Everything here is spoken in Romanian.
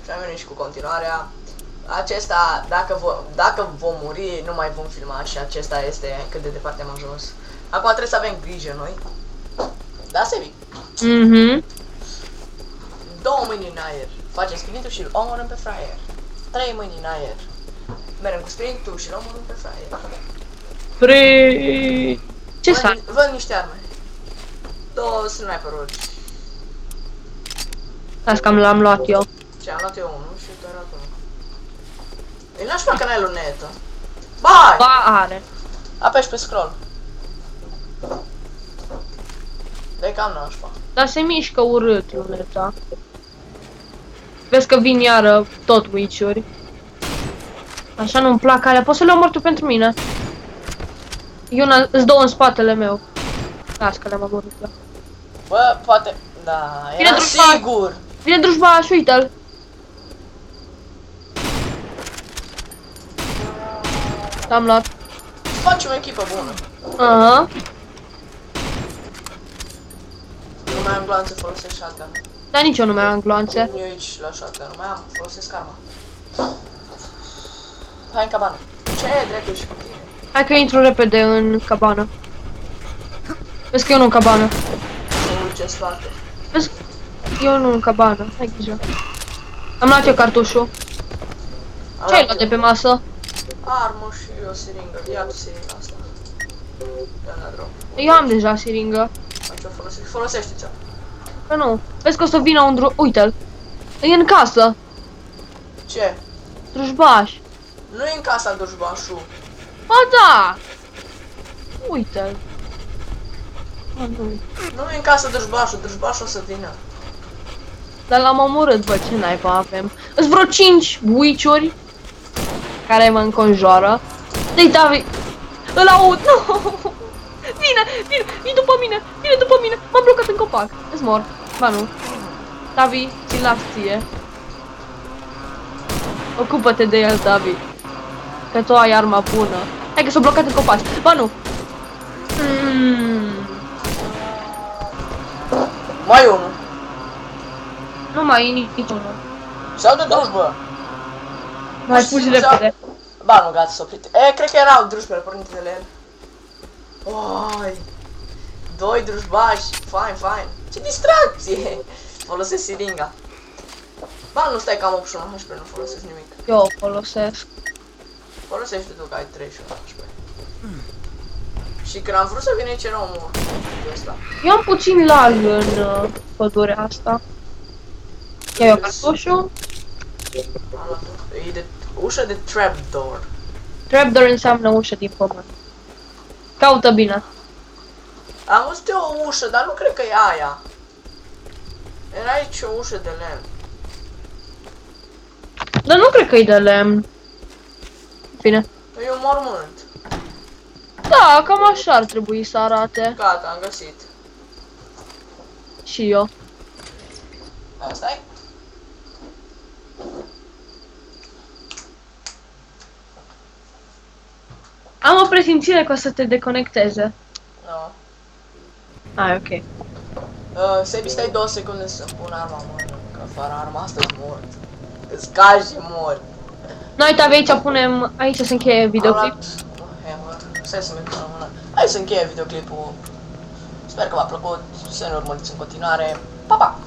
Și am venit și cu continuarea. Acesta, dacă vom muri, nu mai vom filma și acesta este cât de departe am ajuns. Acum trebuie să avem grijă noi. Da, Sebi? Mhm. 2 mâini în aer. Facem sprintul și îl omorâm pe fraier. 3 mâini în aer. Mergem cu sprintul și îl omorâm pe fraier. Ce să ai? Văd niște arme. 2 sniperuri. Las că l-am luat eu. Ce am luat eu unul și tu ai luat unul. E nașpa că n-ai lunetă. Bai! Ba, are. Apeși pe scroll. Dai cam nașpa. Dar se mișcă urât luneta. Vezi că vin iară tot witch-uri. Așa nu-mi plac alea. Poți să le omori tu pentru mine? Îți două în spatele meu. Las că le-am omorât. Bă, poate... Da, Vine era drujbaș. sigur. Vine drujbaș, uite-l. L-am luat. Facem o echipă bună. Aha. Nu mai am gloanțe, folosesc shotgun. Dar nici eu nu mai am gloanțe. Eu aici la shotgun, nu mai am, folosesc arma. Hai în cabană. Ce dracu și cu tine? Hai că intru repede în cabană. Vezi că eu nu în cabană. Nu ce spate. Vezi? Eu nu în cabană. Hai grijă. Am luat eu cartușul. Ce ai luat de pe masă? Armă și o siringă. Ia tu siringa asta. Ia la drum. Eu am deja siringă. Aici o folosești. Folosește-ți-o. Că nu. Vezi că o să vină un Uite-l. E în casă. Ce? Drujbaș. Nu e în casa dușbașul. Ba da! Uite-l. Nu e în casa dușbașul, dușbașul o să vină. Dar l-am omorât, bă, ce naiba avem. Îs vreo 5 witch-uri care mă înconjoară. Dă-i, David! Îl aud! Nu! Vine după mine! Vine după mine! M-am blocat în copac! Îs mor. Ba nu. David, ți-l las ție. Ocupă-te de el, David. Că tu ai arma bună. Hai că s-a blocat în copac. Ba nu! Mai e unul. Nu mai e niciunul. Sau de drujbă. Mai fugi repede. Ba nu, gata, s-a oprit. E, cred că erau drujbele pornite de la el. Oi. 2 drujbași. Fine. Ce distracție. Folosesc siringa. Ba nu, stai că am 81 HP, nu folosesc nimic. Eu o folosesc. Folosește tu că ai 31 HP. Și când am vrut să vin aici era omul ăsta. Eu am puțin lag în pădurea asta. Ia eu cartușul. Am luat-o. E de ușă de trapdoor. Trapdoor înseamnă ușă din pământ. Caută bine. Am văzut eu o ușă, dar nu cred că e aia. Era aici o ușă de lemn. Dar nu cred că e de lemn. Bine. E un mormânt. Da, cam așa ar trebui să arate. Gata, am găsit. Și eu. Asta e? Am o presimțire că o să te deconecteze. Nu. Ah, ok. Sebi, stai 2 secunde să pun arma în mână, că fără arma asta îți mor. Îți cazi și mor. Noi uite, aici punem, aici se încheie videoclip. Am luat un hammer. Stai să merg până mână. Hai să încheie videoclipul. Sper că v-a plăcut, să ne urmăriți în continuare. Pa, pa!